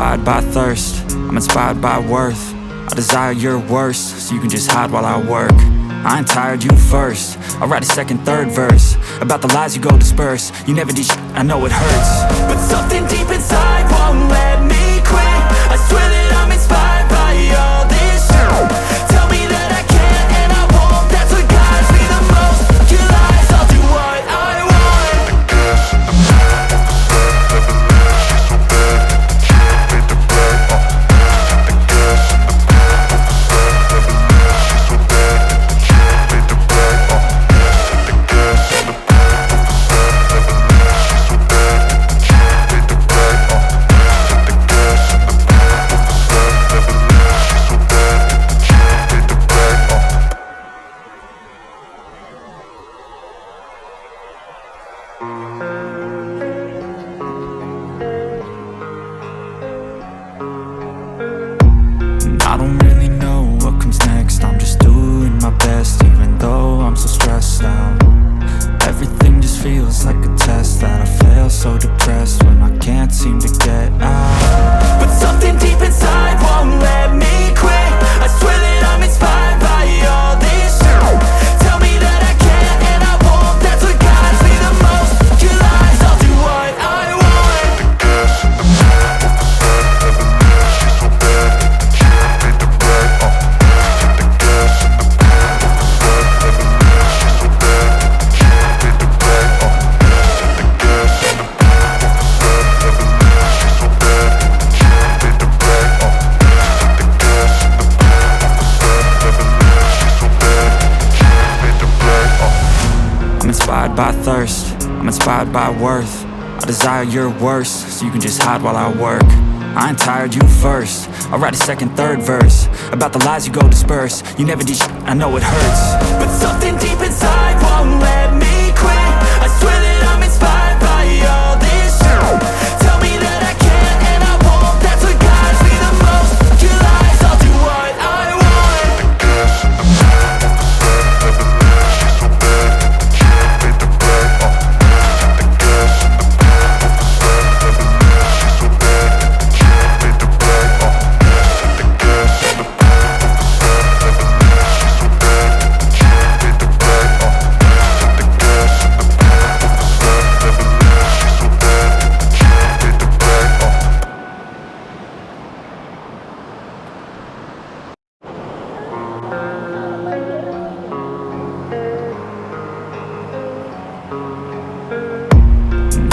inspired by thirst, I'm inspired by worth. I desire your worst, so you can just hide while I work. I ain't tired, you first. I'll write a second, third verse about the lies you go disperse. You never did shit, I know it hurts, but something deep inside won't let me quit. I swear that I'm inspired by all this shit. Tell me that I can't and I won't. That's what guides me the most. Your lies, I'll do what I want. I don't really know what comes next. I'm just doing my best, even though I'm so stressed out. Everything just feels like a test that I fail, so depressed when I can't seem to get out. But something deep inside won't let me quit. I swear that I'm inspired by all this shit. Tell me that I can't and I won't. That's what guides me the most. Your lies, I'll do what I want. I'm inspired by thirst, I'm inspired by worth. I desire your worst, so you can just hide while I work. I ain't tired, you first. I'll write a second, third verse about the lies you go disperse. You never did shit, I know it hurts, but something deep inside won't let me quit. I swear that I'm inspired by all this shit. Tell me that I can't and I won't. That's what guides me the most. Your lies, I'll do what I want.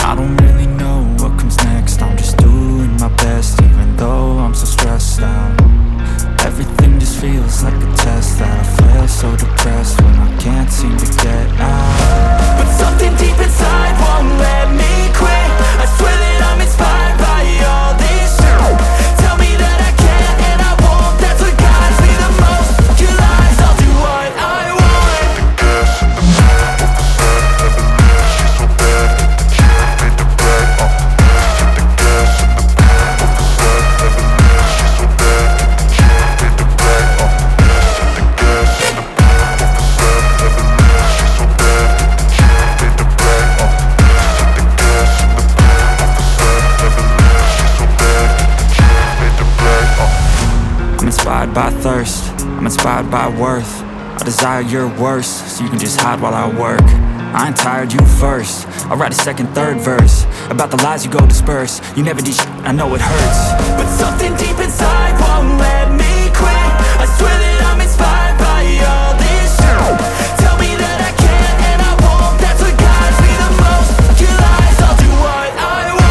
I don't really know what comes next. I'm just doing my best, even though I'm so stressed out. Everything just feels like a test that I fail, so depressed when I can't seem to get out. But something deep inside won't let me quit. I swear that I'm inspired by all this shit. Tell me that I can't and I won't. That's what guides me the most. Your lies, I'll do what I want. I'm inspired by thirst, I'm inspired by worth. I desire your worst, so you can just hide while I work. I ain't tired, you first. I'll write a second, third verse about the lies you go disperse. You never did shit, I know it hurts, but something deep inside won't let me quit. I swear that I'm inspired by all this shit. Tell me that I can't and I won't. That's what guides me the most. Your lies, I'll do what I want.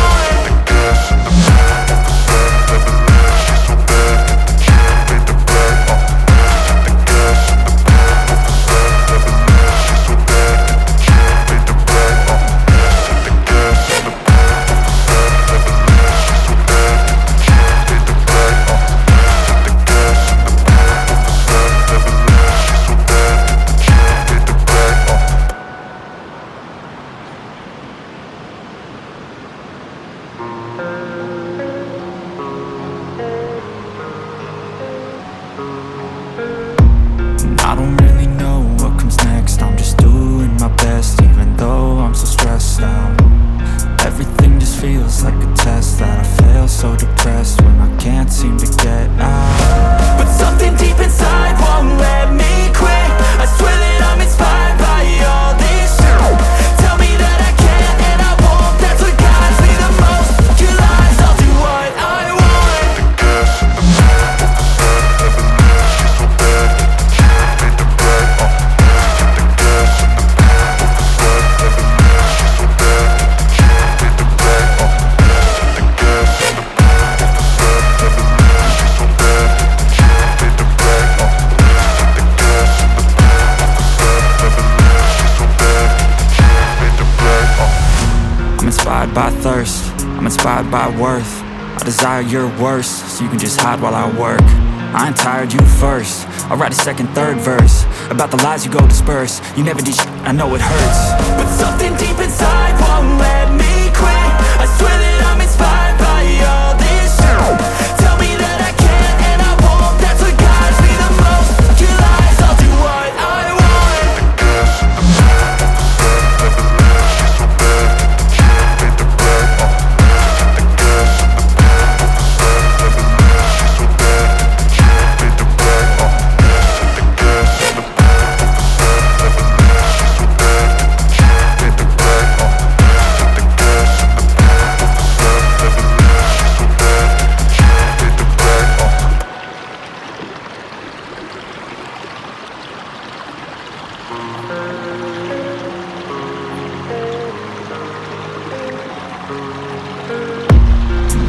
I don't really know what comes next. I'm just doing my best, even though I'm so stressed out. Everything just feels feels like a test that I fail, so depressed when I can't seem to get out. But something deep inside won't let me quit. I swear that I'm inspired by all this shit. Tell me that I can't and I won't, that's what guides me the most. Your lies, I'll do what I want. Inspired by thirst, I'm inspired by worth. I desire your worst, so you can just hide while I work. I ain't tired, you first. I'll write a second, third verse about the lies you go disperse. You never did shit, I know it hurts. But something deep inside won't let me quit. I swear that I'm inspired by all this shit. Tell me that I can't and I won't, that's what guides me the most. Your lies, I'll do what I want.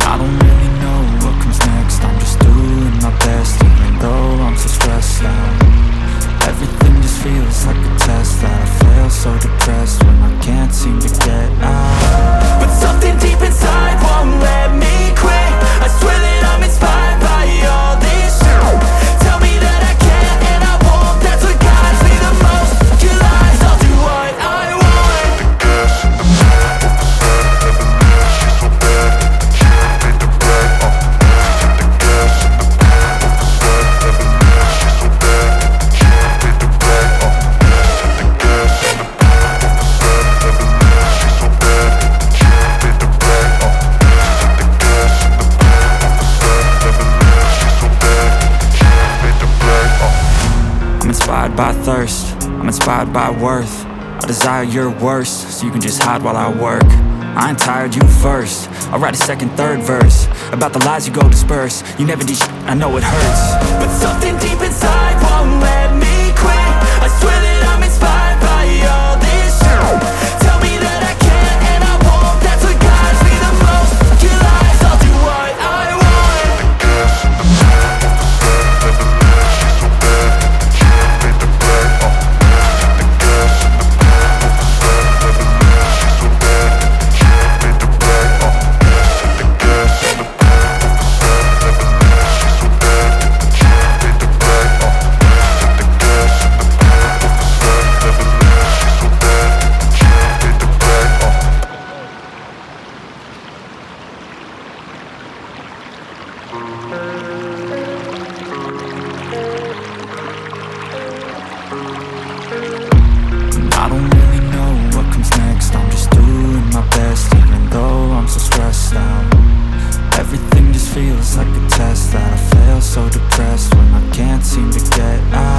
I don't really know what comes next. I'm just doing my best, even though I'm so stressed out. Everything just feels like a test that I fail, so depressed when I can't seem to get out. But something deep inside won't let me quit. I swear that I'm inspired by all this shit. Tell me that I can't and I won't, that's what guides me the most. Your lies, I'll do what I want. Inspired by thirst, I'm inspired by worth. I desire your worst, so you can just hide while I work. I ain't tired, you first. I'll write a second, third verse about the lies you go disperse. You never did shit, I know it hurts. But something deep inside won't let me quit. I swear that I'm inspired by all this shit. Tell me that I can't and I won't, that's what guides me the most. Your lies, I'll do what I want. I don't really know what comes next. I'm just doing my best, even though I'm so stressed out. Everything just feels like a test that I fail, so depressed when I can't seem to get out.